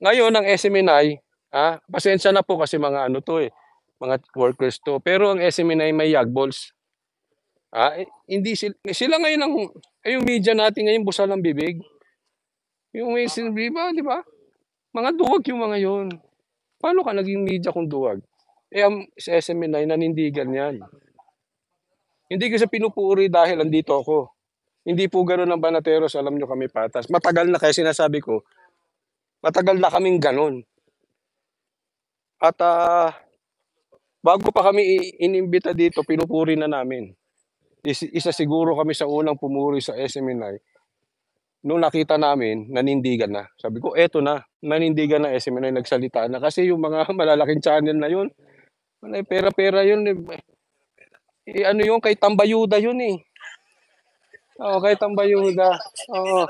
Ngayon ang SMNI, pasensya na po kasi mga ano 'to, mga workers 'to, pero ang SMNI may yagbols. Hindi sila ngayon yung media natin ngayon busal ng bibig. Yung may 'di ba? Mga duwag yung mga yun. Paano ka naging media kung duwag? Ang sa SMNI nanindigan 'yan. Hindi ko siya pinupuri dahil andito ako. Hindi po gano'n ang Banateros, alam niyo kami patas. Matagal na kaya sinasabi ko, matagal na kaming gano'n. At, bago pa kami inimbita dito pinupuri na namin. Isa siguro kami sa unang pumuri sa SMNI. Nung nakita namin nanindigan na. Sabi ko, "Eto na, nanindigan na SMNI, nagsalita na." Kasi yung mga malalaking channel na yun, may pera-pera yun, ano yun kay Tambayuda yun, eh. Oo, kay Tambayuda. Oo.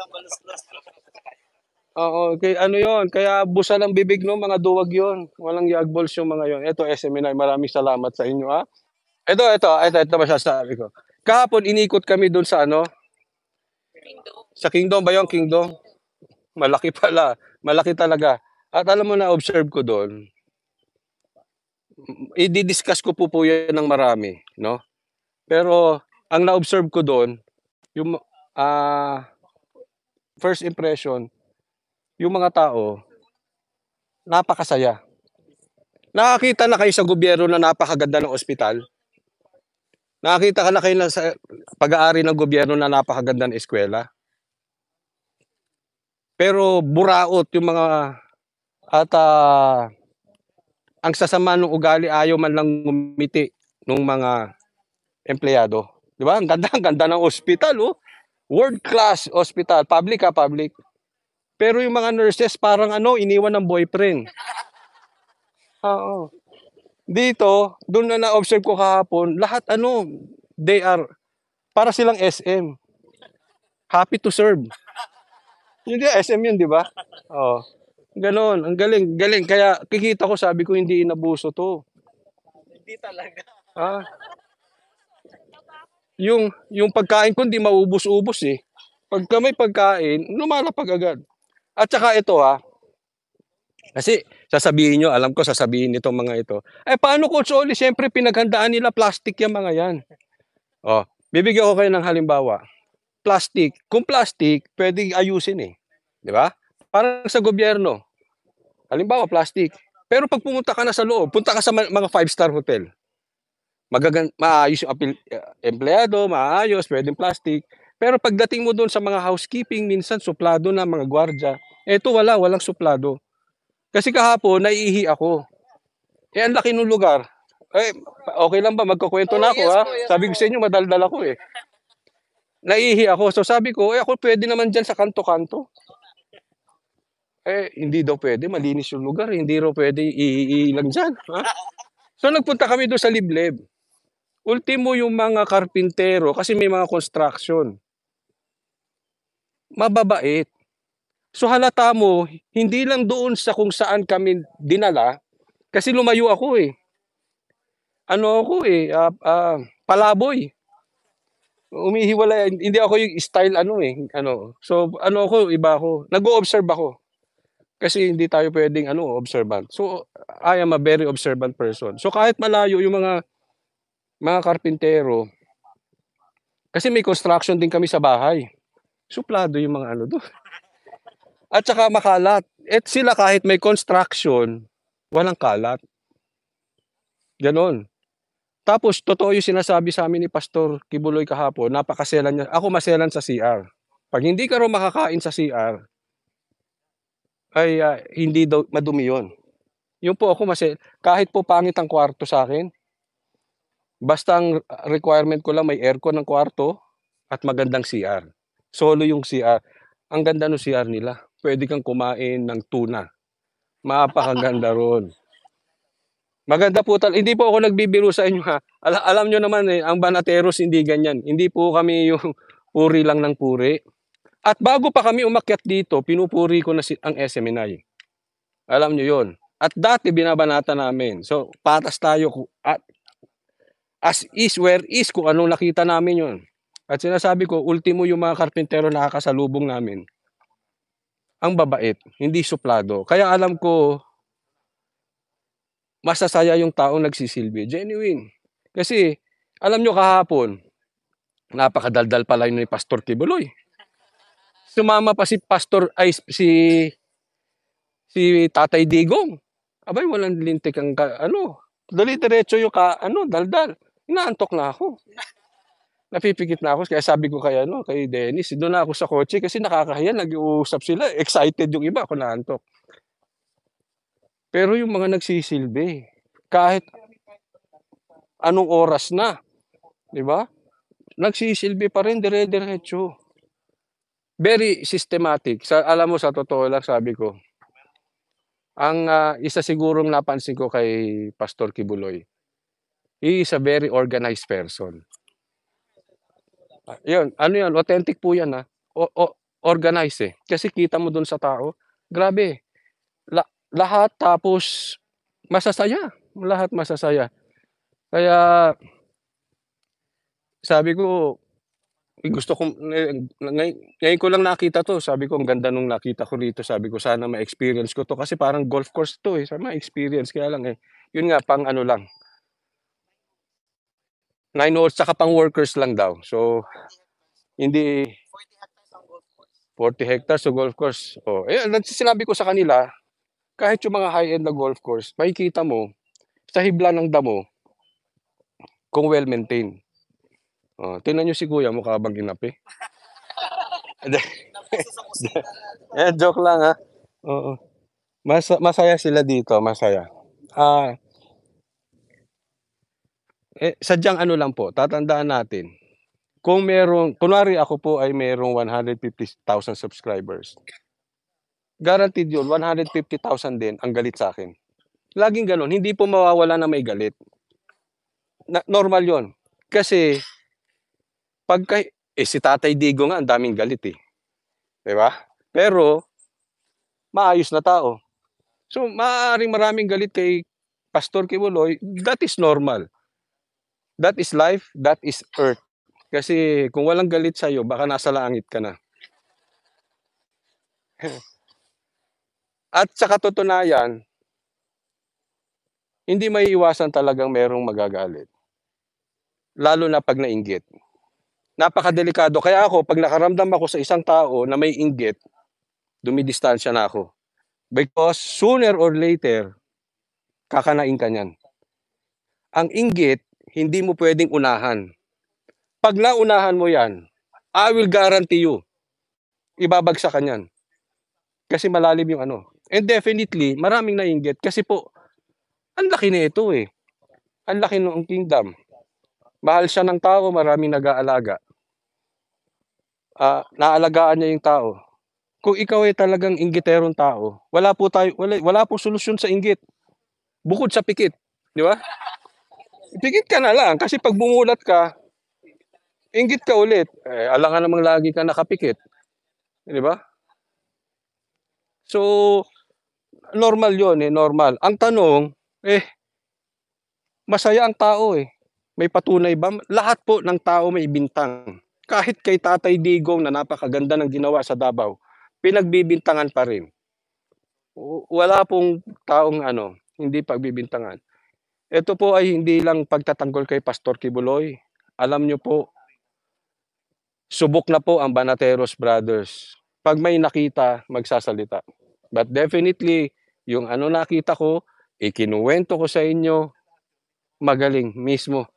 Oo, ano yun, kaya busal ang bibig no, mga duwag yun. Walang yagbols yung mga yun. Eto SMNI, maraming salamat sa inyo, ha. Ito masasabi ko. Kahapon inikot kami dun sa ano, sa Kingdom ba yun, Kingdom? Malaki pala, malaki talaga. At alam mo na-observe ko dun, i-di-discuss ko po yan ng marami, no? Pero ang na-observe ko dun, yung first impression, yung mga tao, napakasaya. Nakakita na kayo sa gobyerno na napakaganda ng ospital? Nakakita ka na kayo sa pag-aari ng gobyerno na napakaganda ng eskwela? Pero buraot yung mga at ang sasama ng ugali, ayaw man lang ngumiti nung mga empleyado. 'Di ba? Ang ganda ng ospital, oh. World class hospital, public public. Pero yung mga nurses parang ano, iniwan ng boyfriend. Oo. Dito, doon na na-observe ko kahapon, lahat ano, they are para silang SM. Happy to serve. Hindi SM yun, 'di ba? Oo. Gano'n, ang galing, galing. Kaya kikita ko, sabi ko hindi inabuso 'to. Hindi talaga. Ah, yung pagkain ko hindi maubos-ubos, eh. Pagka may pagkain, lumalapag agad. At saka ito, kasi sasabihin niyo, alam ko sasabihin nitong mga ito, paano Coach Oli, siyempre pinaghandaan nila plastic yang mga yan. Oh, bibigyan ko kayo ng halimbawa. Plastic, kung plastic, puwedeng ayusin, eh, 'di ba? Parang sa gobyerno, halimbawa plastic. Pero 'pag pumunta ka na sa loob, punta ka sa mga five-star hotel, maayos yung empleyado, maayos, puwedeng plastic. Pero pagdating mo dun sa mga housekeeping, minsan suplado na mga gwardiya, eto walang suplado. Kasi kahapon naiihi ako. Ang laki nung lugar. Eh, okey lang ba magkukuwento na ako, Sabi ko sa inyo madaldal ako, eh. Naiihi ako, so sabi ko, ako puwede naman diyan sa kanto-kanto. Hindi daw puwede, malinis yung lugar, hindi raw puwede ihi lang diyan, So nagpunta kami dun sa liblib. Ultimo yung mga karpintero, kasi may mga construction, mababait. So halata mo, hindi lang doon sa kung saan kami dinala, kasi lumayo ako, eh. Ano ako, palaboy. Humihiwalay, hindi ako yung style ano, ano. So ano ako, iba ako, nag-o-observe ako. Kasi hindi tayo puwedeng ano, observant. So, I am a very observant person. So kahit malayo yung mga karpintero, kasi may construction din kami sa bahay, suplado yung mga ano dun. At saka makalat. Sila kahit may construction, walang kalat, gano'n. Tapos totoo yung sinasabi sa'min ni Pastor Kibuloy kahapon, napakaselan niya. Ako maselan sa CR. 'Pag hindi ka raw makakain sa CR, hindi daw madumi yun. Yun po ako kahit po pangit ang kwarto sa'kin, basta ang requirement ko lang may aircon ang kwarto at magandang CR. Solo yung CR. Ang ganda nung CR nila, puwede kang kumain ng tuna, napakaganda ro'n. Maganda po hindi po ako nagbibiro sa inyo, alam niyo naman, ang Banateros hindi ganyan, hindi po kami yung puri lang ng puri. At bago pa kami umakyat dito, pinupuri ko na ang SMNI, alam niyo 'yun. At dati binabanatan namin, so patas tayo at as is, where is, kung anong nakita namin 'yun. At sinasabi ko, ultimo yung mga karpintero nakakasalubong namin. ang babait, hindi suplado. Kaya alam ko, masasaya yung taong nagsisilbi, genuine. Kasi alam nyo kahapon, napakadaldal pala yun ni Pastor Kibuloy. Sumama pa si si Tatay Digong. Abay walang lintik ang dali-diretso yung daldal. Inaantok na ako. Napipikit na ako kaya sabi ko kay Dennis, doon na ako sa kotse kasi nakakahiya nag-uusap sila, excited yung iba, ako naantok. Pero yung mga nagsisilbi, kahit anong oras na, 'di ba? Nagsisilbi pa rin dire-diretso. Very systematic. Alam mo sa totoo lang sabi ko, ang isa sigurong napansin ko kay Pastor Kibuloy, he is a very organized person. Yun, authentic po yan organized Kasi kita mo dun sa tao, grabe, lahat tapos masasaya, lahat masasaya. Kaya sabi ko, gusto kong ngayon ko lang nakita 'to, sabi ko ang ganda nung nakita ko rito, sabi ko sana ma-experience ko 'to kasi parang golf course 'to sana ma-experience kaya lang yun nga pang lang. 9 holes tsaka pang workers lang daw. So, hindi 40 hectares to golf course. Sinabi ko sa kanila, kahit yung mga high-end na golf course, makikita mo sa hibla ng damo kung well-maintained. Tingnan nyo si kuya, mukha bang ginapi? Joke lang ha. Oo. Masaya sila dito, masaya. Sadyang lang po, tatandaan natin, kung kunwari ako po ay merong 150,000 subscribers, guaranteed yun, 150,000 din ang galit sa akin. Laging ganun, hindi po mawawala na may galit. Normal yon. Kasi, si Tatay Digo nga, ang daming galit Diba? Pero, maayos na tao. So, maaaring maraming galit kay Pastor Kibuloy, that is normal. That is life, that is earth. Kasi kung walang galit sa'yo, baka nasa langit ka na. At sa katutunayan, hindi maiiwasan talagang merong magagalit. Lalo na pag nainggit. Napakadelikado. Kaya ako, pag nakaramdam ako sa isang tao na may inggit, dumidistansya na ako. Because sooner or later, kakanain ka niyan. Ang inggit, hindi mo pwedeng unahan. Pag naunahan mo yan, I will guarantee you, ibabagsak ka niyan. Kasi malalim yung And definitely, maraming nainggit. Kasi po, ang laki na ito Ang laki ng kingdom. Mahal siya ng tao, maraming nag-aalaga. Naalagaan niya yung tao. Kung ikaw ay talagang inggiterong tao, wala po solusyon sa inggit. Bukod sa pikit, di ba? Pikit ka na lang kasi pag bumulat ka, inggit ka ulit. Alangan namang lagi ka nakapikit. Di ba? So, normal yon normal. Ang tanong, masaya ang tao May patunay ba? Lahat po ng tao may bintang. Kahit kay Tatay Digong na napakaganda ng ginawa sa Davao, pinagbibintangan pa rin. Wala pong taong hindi pagbibintangan. Ito po ay hindi lang pagtatanggol kay Pastor Kibuloy. Alam nyo po, subok na po ang Banateros Brothers. Pag may nakita, magsasalita. But definitely, yung nakita ko, ikinuwento ko sa inyo, magaling mismo.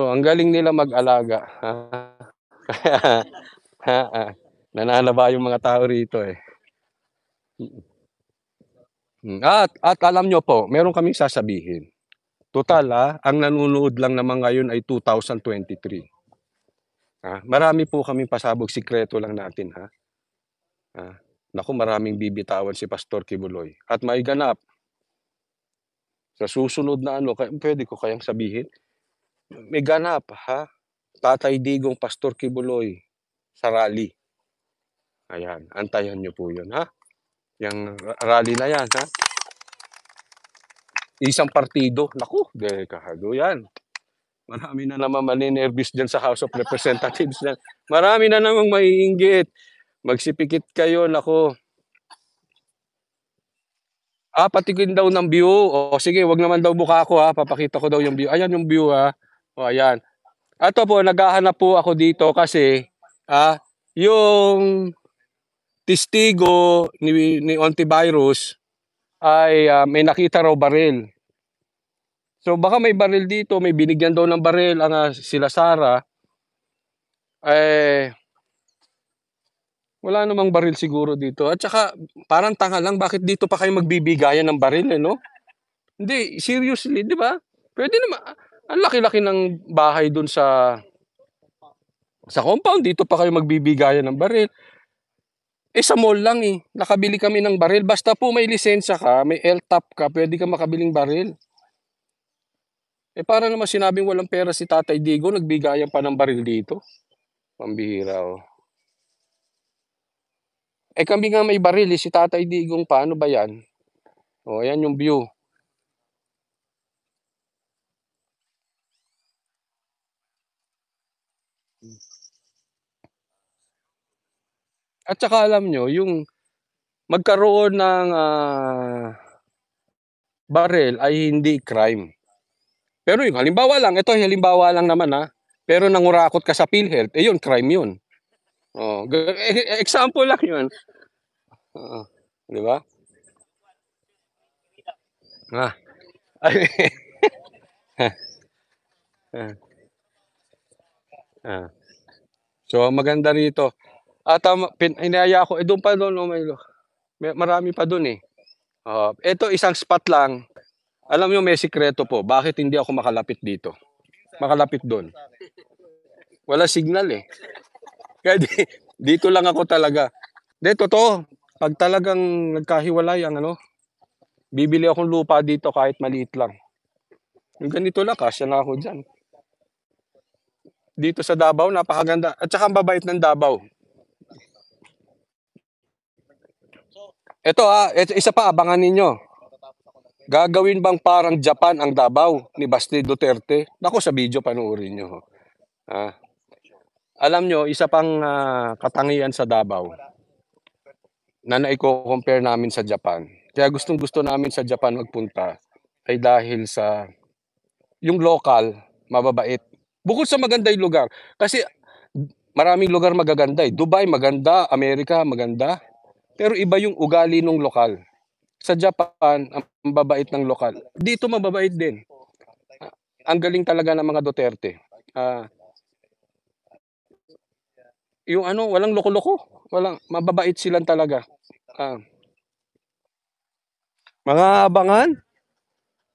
Ang galing nila mag-alaga. Nananaba yung mga tao rito At alam nyo po, meron kaming sasabihin. Total ang nanonood lang naman ngayon ay 2023. Marami po kaming pasabog, sikreto lang natin Naku, maraming bibitawan si Pastor Kibuloy. At may ganap. Sa susunod na pwede ko kayang sabihin? May ganap Tatay Digong, Pastor Kibuloy sa rally. Ayan, antayan nyo po yun Yung rally na yan Isang partido. Naku, dekado yan. Marami na naman maninervous dyan sa House of Representatives. Marami na namang maiinggit. Magsipikit kayo, naku. Patikim daw ng view. O sige, wag naman daw mukha ko, papakita ko daw yung view. Ayan yung view, O ayan. Eto po, naghahanap po ako dito kasi, yung testigo ni Ontivirus ay, may nakita raw baril. So baka may baril dito, may binigyan daw ng baril ang, sila Sarah. Wala namang baril siguro dito at saka parang tanga lang, bakit dito pa kayo magbibigayan ng baril, no? Hindi, seriously, 'di ba? Puwede naman, ang laki-laki ng bahay dun sa compound, dito pa kayo magbibigayan ng baril. Sa mall lang, nakabili kami ng baril, basta po may lisensya ka, may LTAP ka, puwede kang makabiling baril. Para naman sinabing walang pera si Tatay Diggo, nagbigayan pa ng baril dito, pambihira, kami nga may baril, si Tatay Digong paano ba 'yan? Ayan yung view. At saka alam nyo, yung magkaroon ng, baril ay hindi crime. Pero yung halimbawa lang, ito halimbawa lang naman, pero nangurakot ka sa PhilHealth, yun crime yun. Example lang yun. Oo, 'di ba? Ah, ah, ah. So maganda rito at, inihaya ko, dun pa dun, may marami pa dun, eto isang spot lang. Alam niyo may sikreto po, bakit hindi ako makalapit dun? Walang signal, Kaya dito lang ako talaga. 'Di totoo, 'pag talagang nagkahiwalay ang bibili akong lupa dito kahit maliit lang. Yung ganito lang kasya na ako diyan. Dito sa Davao napakaganda at saka ang babait ng Davao. Ito, isa pa abangan ninyo. Gagawin bang parang Japan ang Davao ni Basti Duterte? Naku, sa video panoorin niyo, Alam nyo, isa pang, katangian sa Davao na naiko-compare namin sa Japan, kaya gustong-gusto namin sa Japan magpunta, ay dahil sa yung lokal mababait. Bukod sa maganda yung lugar, kasi maraming lugar magaganda, Dubai maganda, Amerika maganda, pero iba yung ugali ng lokal. Sa Japan, ang babait ng lokal. Dito mababait din. Ang galing talaga ng mga Duterte. Yung walang loko-loko, walang, mababait silang talaga. Mga abangan,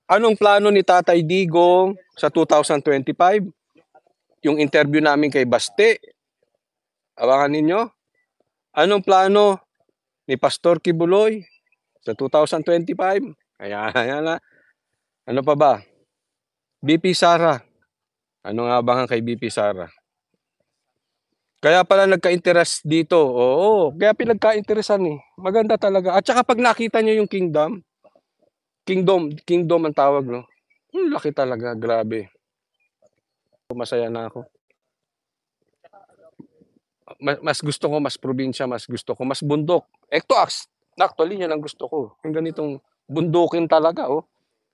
anong plano ni Tatay Digong sa 2025? Yung interview namin kay Baste, abangan ninyo. Anong plano ni Pastor Kibuloy sa 2025? Ayan na. Ano pa ba? BP Sara. Ano nga abangan kay BP Sara? Kaya pala nagka-interest dito. Oo, kaya pinagka-interesan, Maganda talaga. At saka pag nakita nyo yung Kingdom ang tawag, no? Laki talaga, grabe. Masaya na ako. Mas gusto ko mas probinsya, mas gusto ko mas bundok. Actually yan ang gusto ko. Yung ganitong bundukin talaga,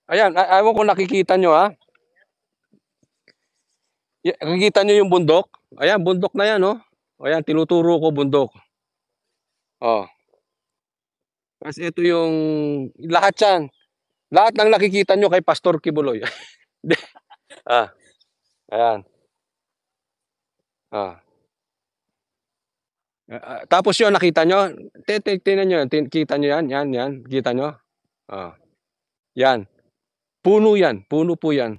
Ayan, ewan kung nakikita nyo, Nakikita nyo yung bundok? Ayan, bundok na yan, Ayan, tinuturo ko bundok. Tapos ito yung lahat yan. Lahat ng nakikita nyo kay Pastor Kibuloy. Ayan. Tapos yun, nakita nyo? Tingnan nyo, kita nyo yan? Yan. Kita nyo? Yan. Puno yan. Puno po yan.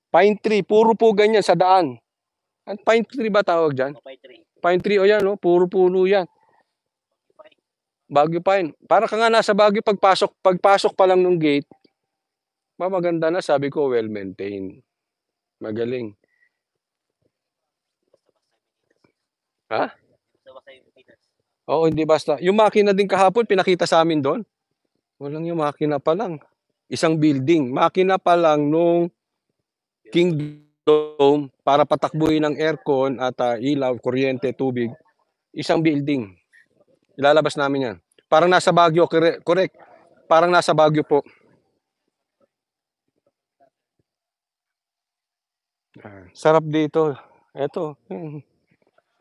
Pine tree. Puro po ganyan sa daan. Pine tree ba tawag dyan? Pine tree. O yan, puro puno yan. Baguio Pine. Para ka nga nasa Baguio pagpasok pa lang ng gate. Maganda na, sabi ko, well-maintained. Magaling. Oo, hindi basta. Yung makina din kahapon, pinakita sa amin doon. Walang yung makina pa lang. Isang building. Makina pa lang nung Kingdom para patakbuhin ng aircon at ilaw, kuryente, tubig. Isang building. Ilalabas namin yan. Parang nasa Baguio, correct. Parang nasa Baguio po. Sarap dito. Eto.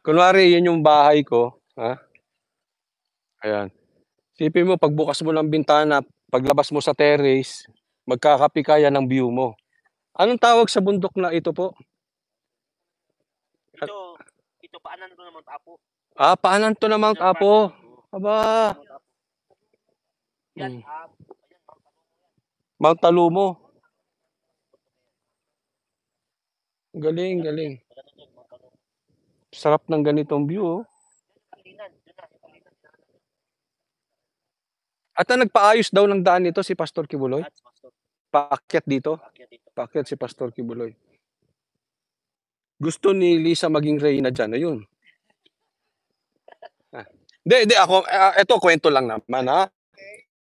Kunwari, yun yung bahay ko. Ha? Ayan. Isipin mo, pagbukas mo ng bintana, paglabas mo sa terrace, magkakapi ka yan ng view mo. Anong tawag sa bundok na ito po? Ito paanan to ng Mount Apo. Paanan to ng Mount Apo. Aba. Yan, Mount Talumo. Galing, galing. Sarap ng ganitong view. At nagpaayos daw ng daan nito si Pastor Kibuloy? Paakyat dito? Paakyat si Pastor Kibuloy. Gusto ni Lisa maging reyna dyan. Ayun. Hindi, ako, ito kwento lang naman, ha?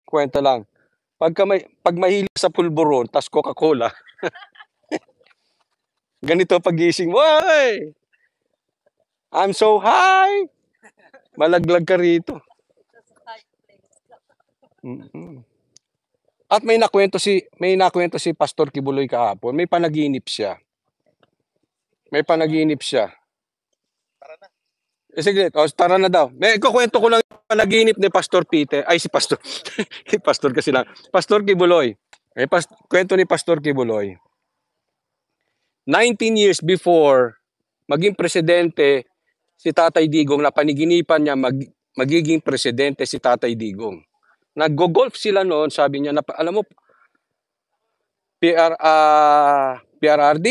Kwento lang. Pag mahilig sa pulburon, tas Coca-Cola, ganito pagising mo, ay! I'm so high! Malaglag ka rito. At may nakwento si Pastor Kibuloy kahapon, may panaginip siya. Sige, tara na daw. Ikukwento ko lang yung panaginip ni Pastor Peter. Ay, si Pastor. Pastor kasi lang. Pastor Kibuloy. Kwento ni Pastor Kibuloy. 19 years before maging presidente si Tatay Digong, na paniginipan niya magiging presidente si Tatay Digong. Nag-golf sila noon, sabi niya, alam mo, PRRD,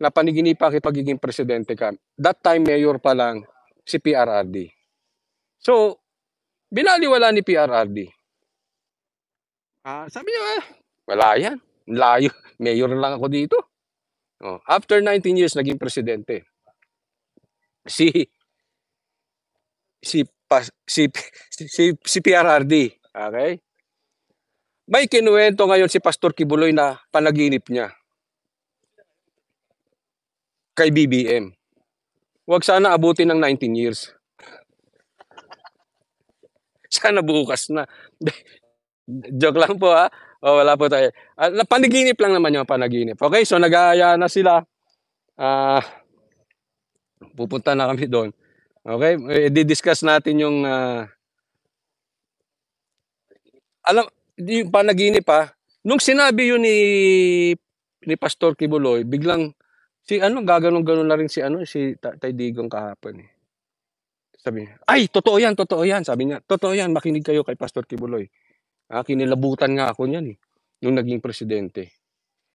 na paniginipan kita pagiging presidente ka. That time, mayor pa lang si PRRD. So, binaliwala ni PRRD. Sabi niya, wala yan. Layo. Mayor lang ako dito. After 19 years, naging presidente. Si PRRD. Okay? May kinuwento ngayon si Pastor Kibuloy na panaginip niya kay BBM. Huwag sana abutin ng 19 years. Sana bukas na. Joke lang po, ha. Wala po tayo. Panaginip lang naman yung panaginip. Okay, so nag-aaya na sila. Pupunta na kami doon. Okay, i-discuss natin yung yung panaginip, ha. Nung sinabi yun ni Pastor Kibuloy, biglang gaganon-ganon na rin si Tatay Digong kahapon eh. Sabi niya, ay, totoo yan. Sabi niya, totoo yan, makinig kayo kay Pastor Kibuloy. Kinilabutan nga ako niyan eh, nung naging presidente.